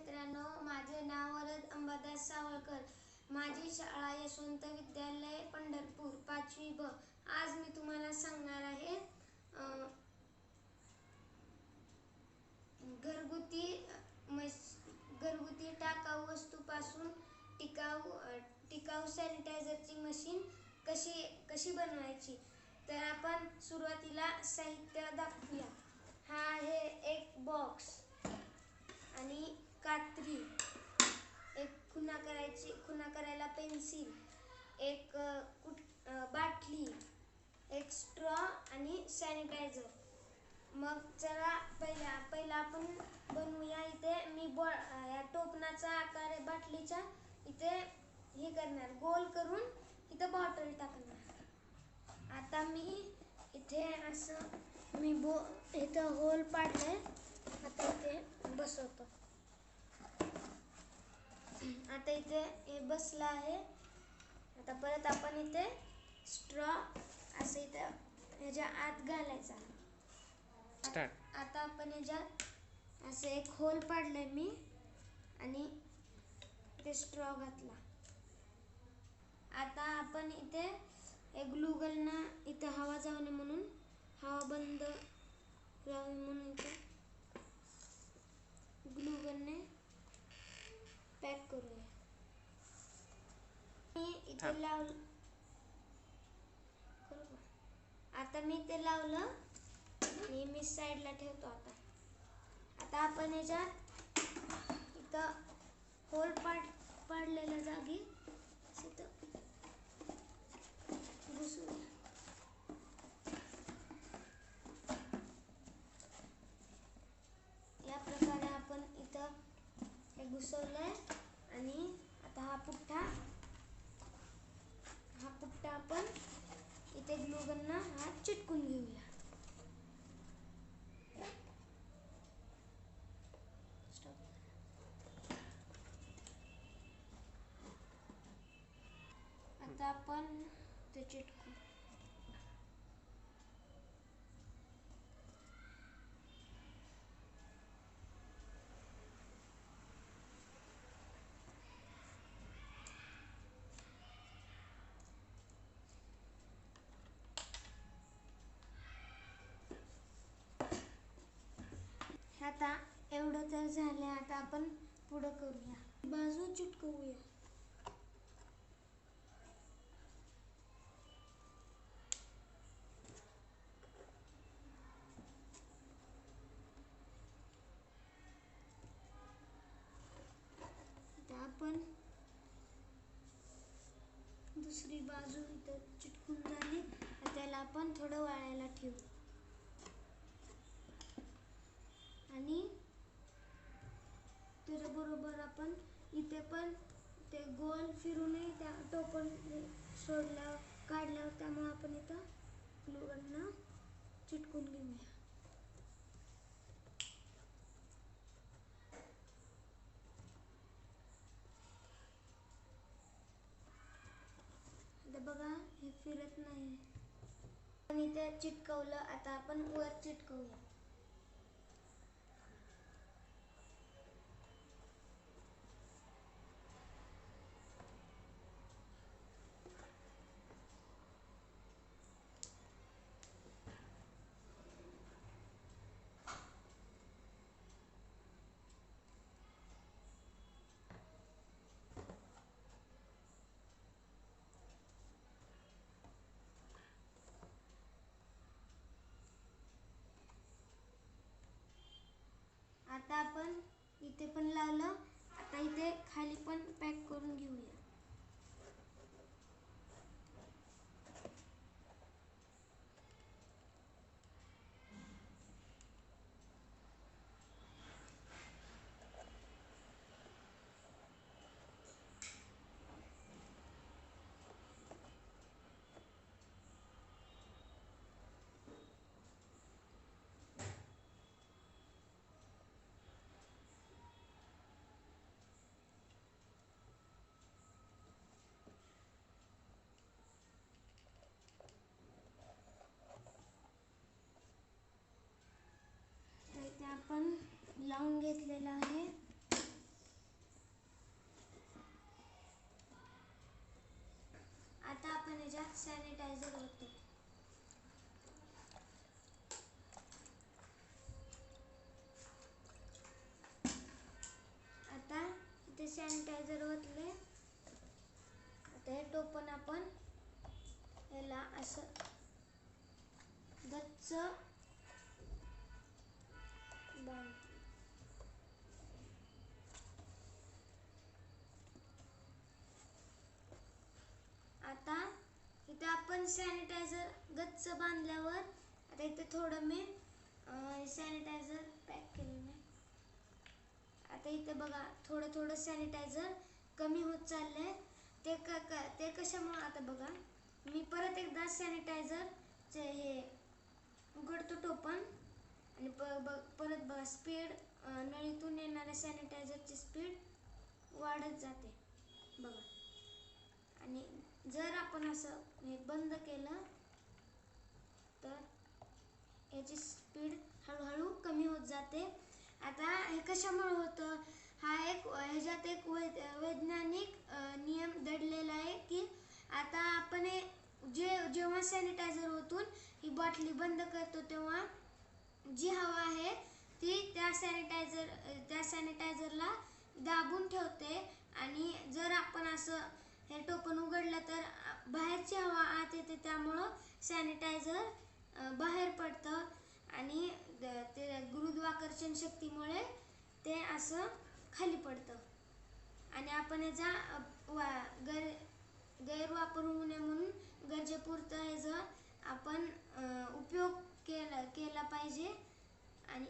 मित्रांनो, माझे नाव वरद अंबादास सावळकर. माझी शाळा यशवंत विद्यालय पंढरपूर 5वी ब. आज मी तुम्हाला सांगणार आहे घरगुती टाकाऊ वस्तूपासून टिकाऊ सॅनिटायझरची मशीन कशी बनवायची. तर आपण सुरुवातीला साहित्य दाखवूया. हा आहे एक बॉक्स आणि कात्री, एक खुणा करायला पेन्सिल, एक बाटली, एक स्ट्रॉ आणि सॅनिटायझर. मग चला पहिला आपण बनवूया. इथे मी या टोपणाचा आकार आहे बाटलीचा. इथे हे करणार, गोल करून इथे बॉटल टाकणार. आता मी इथे असं इथं होल पाडलंय. आता इथे बसवतो. आता इथे हे बसलं आहे. आता परत आपण इथे स्ट्रॉ असं इथं ह्याच्या आत घालायचा. आता आपण ह्याच्यात असं एक होल पाडलंय मी आणि ते स्ट्रॉ घातला. आता आपण इथे एक ग्लू गननं इथं हवा जाऊ नये म्हणून, हवा बंद राहावी म्हणून इथे ग्लू गनने पॅक करूया. इथे लावलं. आता मी ते लावलं आणि मी साईडला ठेवतो. आता आपण ह्याच्यात इथं होल पाडलेल्या जागी घुसूया. या प्रकारे आपण इथं हे घुसवलंय आणि आता हा पुठ्ठा आपण इथे ग्लू गननं हा चिटकून घेऊया. आता आपण ते चिटकू. आता एवढं तर झालं. आता आपण पुढं करूया, बाजू चिटकवूया. आता आपण दुसरी बाजू इथं चिटकून झाली. त्याला आपण थोडं वाळायला ठेवू आणि त्याच्याबरोबर आपण इथे पण ते गोल फिरूनही त्या टोपण काढल्यावर त्यामुळे आपण इथं ग्लू गननं चिटकून घेऊया. आता बघा, हे फिरत नाही. आपण इथे चिटकवलं. आता आपण वर चिटकवूया. आता आपण इथे पण लावलं. आता इथे खाली पण पॅक करून घेऊया. तर इथे आपण लावून घेतलेलं आहे. ह्याच्यात सॅनिटायझर होतं. आता इथे सॅनिटायझर ओतले. आता हे टोपण आपण याला असं गच्च बांध. आता इथे आपण सॅनिटायझर गच्च बांधल्यावर आता इथे थोडं मी सॅनिटायझर पॅक केलेलं आहे. आता इथे बघा थोडं थोडं सॅनिटायझर कमी होत चाललंय. ते कशामुळे आता बघा मी परत एकदा सॅनिटायझरचे हे उघडतो टोपण आणि परत बघा स्पीड नळीतून येणाऱ्या सॅनिटायझरची स्पीड वाढत जाते बघा. आणि जर आपण असं हे बंद केलं तर याची स्पीड हळूहळू कमी होत जाते. आता हे कशामुळे होतं, ह्याच्यात एक वैज्ञानिक नियम दडलेला आहे की आता आपण जेव्हा सॅनिटायझर ओतून ही बाटली बंद करतो तेव्हा जी हवा आहे ती त्या सॅनिटायझरला दाबून ठेवते. आणि जर आपण असं हे टोपण उघडलं तर बाहेरची हवा आत येते, त्यामुळं सॅनिटायझर बाहेर पडतं आणि ते गुरुत्वाकर्षण शक्तीमुळे ते असं खाली पडतं. आणि आपण याचा गैरवापर होऊ नये म्हणून गरजेपुरतं ह्याचा आपण उपयोग केला पाहिजे. आणि